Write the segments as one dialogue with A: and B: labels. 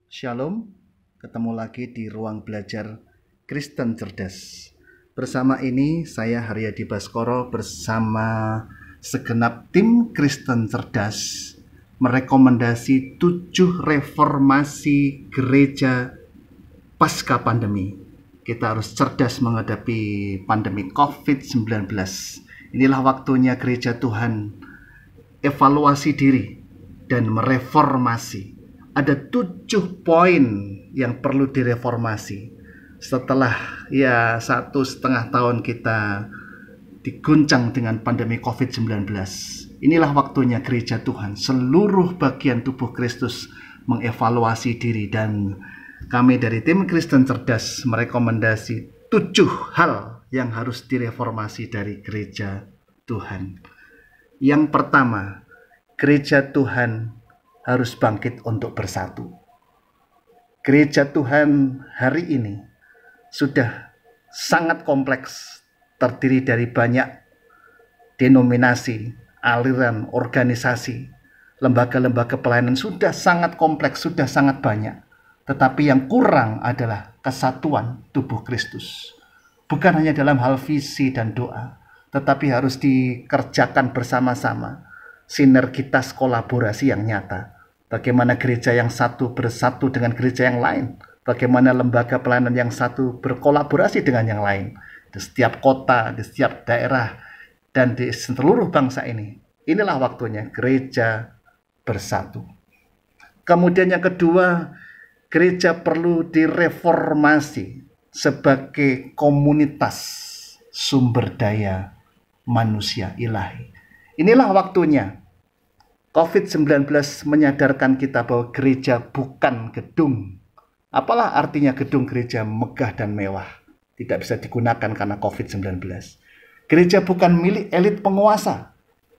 A: Shalom, ketemu lagi di ruang belajar Kristen Cerdas. Bersama ini saya Haryadi Baskoro bersama segenap tim Kristen Cerdas merekomendasi 7 reformasi gereja pasca pandemi. Kita harus cerdas menghadapi pandemi COVID-19. Inilah waktunya gereja Tuhan evaluasi diri dan mereformasi. Ada 7 poin yang perlu direformasi setelah 1,5 tahun kita diguncang dengan pandemi COVID-19. Inilah waktunya gereja Tuhan, seluruh bagian tubuh Kristus mengevaluasi diri, dan kami dari tim Kristen Cerdas merekomendasi 7 hal yang harus direformasi dari gereja Tuhan. Yang pertama, gereja Tuhan harus bangkit untuk bersatu. Gereja Tuhan hari ini sudah sangat kompleks, terdiri dari banyak denominasi, aliran, organisasi, lembaga-lembaga pelayanan, sudah sangat kompleks, sudah sangat banyak. Tetapi yang kurang adalah kesatuan tubuh Kristus. Bukan hanya dalam hal visi dan doa, tetapi harus dikerjakan bersama-sama. Sinergitas kolaborasi yang nyata. Bagaimana gereja yang satu bersatu dengan gereja yang lain. Bagaimana lembaga pelayanan yang satu berkolaborasi dengan yang lain. Di setiap kota, di setiap daerah, dan di seluruh bangsa ini. Inilah waktunya gereja bersatu. Kemudian yang kedua, gereja perlu direformasi sebagai komunitas sumber daya manusia ilahi. Inilah waktunya. COVID-19 menyadarkan kita bahwa gereja bukan gedung. Apalah artinya gedung gereja megah dan mewah? Tidak bisa digunakan karena COVID-19. Gereja bukan milik elit penguasa,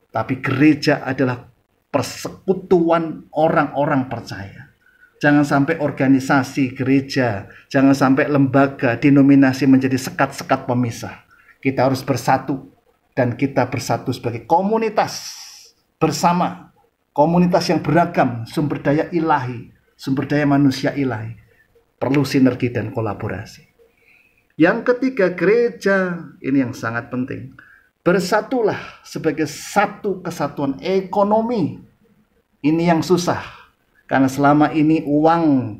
A: tapi gereja adalah persekutuan orang-orang percaya. Jangan sampai organisasi gereja, jangan sampai lembaga, denominasi menjadi sekat-sekat pemisah. Kita harus bersatu, dan kita bersatu sebagai komunitas bersama. Komunitas yang beragam, sumber daya ilahi, sumber daya manusia ilahi. Perlu sinergi dan kolaborasi. Yang ketiga, gereja, ini yang sangat penting. Bersatulah sebagai satu kesatuan ekonomi. Ini yang susah. Karena selama ini uang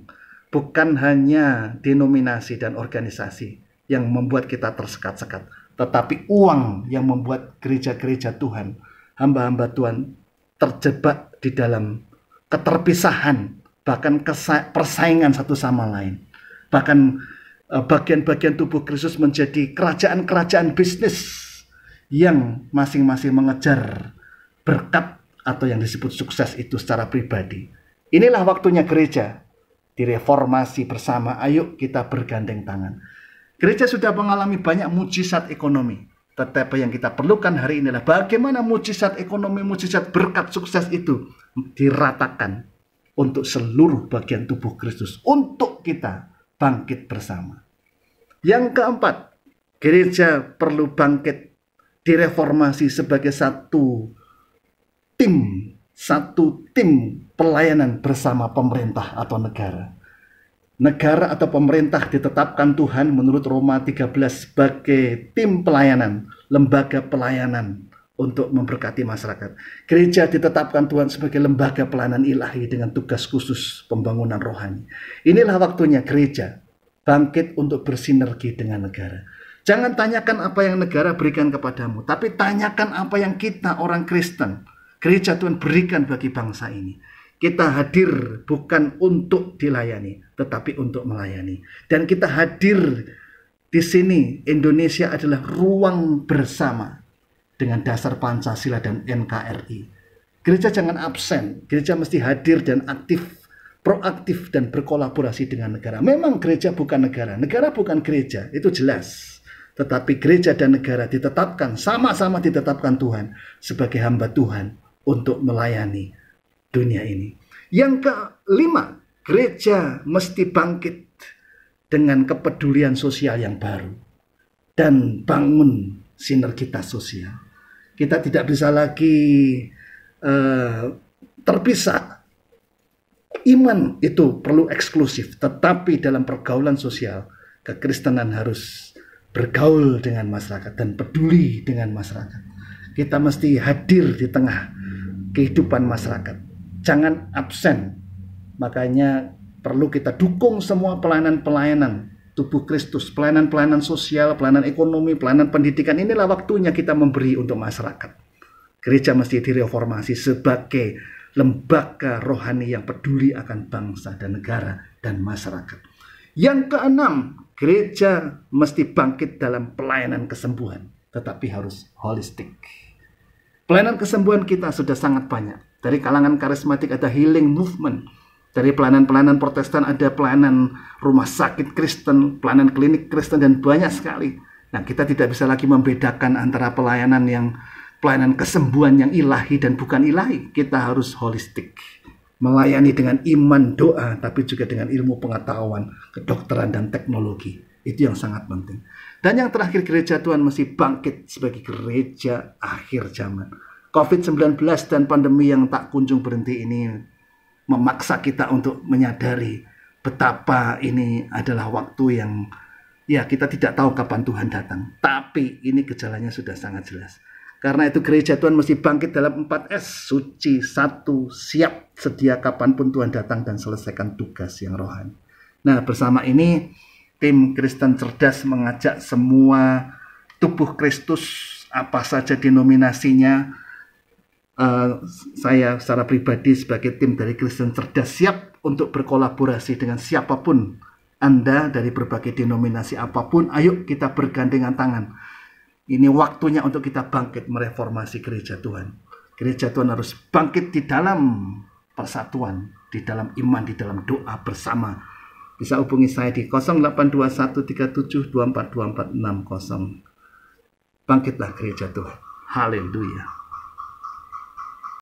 A: bukan hanya denominasi dan organisasi yang membuat kita tersekat-sekat. Tetapi uang yang membuat gereja-gereja Tuhan, hamba-hamba Tuhan terjebak di dalam keterpisahan, bahkan persaingan satu sama lain. Bahkan bagian-bagian tubuh Kristus menjadi kerajaan-kerajaan bisnis yang masing-masing mengejar berkat atau yang disebut sukses itu secara pribadi. Inilah waktunya gereja direformasi bersama. Ayo kita bergandeng tangan. Gereja sudah mengalami banyak mujizat ekonomi. Tetapi yang kita perlukan hari ini adalah bagaimana mujizat ekonomi, mujizat berkat sukses itu diratakan untuk seluruh bagian tubuh Kristus. Untuk kita bangkit bersama. Yang keempat, gereja perlu bangkit direformasi sebagai satu tim pelayanan bersama pemerintah atau negara. Negara atau pemerintah ditetapkan Tuhan menurut Roma 13 sebagai tim pelayanan, lembaga pelayanan untuk memberkati masyarakat. Gereja ditetapkan Tuhan sebagai lembaga pelayanan ilahi dengan tugas khusus pembangunan rohani. Inilah waktunya gereja bangkit untuk bersinergi dengan negara. Jangan tanyakan apa yang negara berikan kepadamu, tapi tanyakan apa yang kita orang Kristen, gereja Tuhan berikan bagi bangsa ini. Kita hadir bukan untuk dilayani, tetapi untuk melayani. Dan kita hadir di sini, Indonesia adalah ruang bersama dengan dasar Pancasila dan NKRI. Gereja jangan absen, gereja mesti hadir dan aktif, proaktif dan berkolaborasi dengan negara. Memang gereja bukan negara, negara bukan gereja, itu jelas. Tetapi gereja dan negara ditetapkan, sama-sama ditetapkan Tuhan sebagai hamba Tuhan untuk melayani dunia ini. Yang kelima, gereja mesti bangkit dengan kepedulian sosial yang baru dan bangun sinergitas sosial. Kita tidak bisa lagi terpisah Iman itu perlu eksklusif, tetapi dalam pergaulan sosial, kekristenan harus bergaul dengan masyarakat dan peduli dengan masyarakat. Kita mesti hadir di tengah kehidupan masyarakat. Jangan absen. Makanya perlu kita dukung semua pelayanan-pelayanan tubuh Kristus, pelayanan-pelayanan sosial, pelayanan ekonomi, pelayanan pendidikan. Inilah waktunya kita memberi untuk masyarakat. Gereja mesti direformasi sebagai lembaga rohani yang peduli akan bangsa dan negara dan masyarakat. Yang keenam, gereja mesti bangkit dalam pelayanan kesembuhan, tetapi harus holistik. Pelayanan kesembuhan kita sudah sangat banyak. Dari kalangan karismatik ada healing movement. Dari pelayanan-pelayanan Protestan ada pelayanan rumah sakit Kristen, pelayanan klinik Kristen, dan banyak sekali. Nah, kita tidak bisa lagi membedakan antara pelayanan kesembuhan yang ilahi dan bukan ilahi. Kita harus holistik. Melayani dengan iman, doa, tapi juga dengan ilmu pengetahuan, kedokteran, dan teknologi. Itu yang sangat penting. Dan yang terakhir, gereja Tuhan mesti bangkit sebagai gereja akhir zaman. COVID-19 dan pandemi yang tak kunjung berhenti ini memaksa kita untuk menyadari betapa ini adalah waktu yang kita tidak tahu kapan Tuhan datang. Tapi ini gejalanya sudah sangat jelas. Karena itu gereja Tuhan mesti bangkit dalam 4S. Suci, satu, siap, sedia kapanpun Tuhan datang dan selesaikan tugas yang rohani. Nah, bersama ini tim Kristen Cerdas mengajak semua tubuh Kristus, apa saja denominasinya. Saya secara pribadi sebagai tim dari Kristen Cerdas siap untuk berkolaborasi dengan siapapun Anda dari berbagai denominasi apapun. Ayo kita bergandengan tangan. Ini waktunya untuk kita bangkit mereformasi gereja Tuhan. Gereja Tuhan harus bangkit di dalam persatuan, di dalam iman, di dalam doa bersama. Bisa hubungi saya di 082137242460. Bangkitlah gereja Tuhan. Haleluya.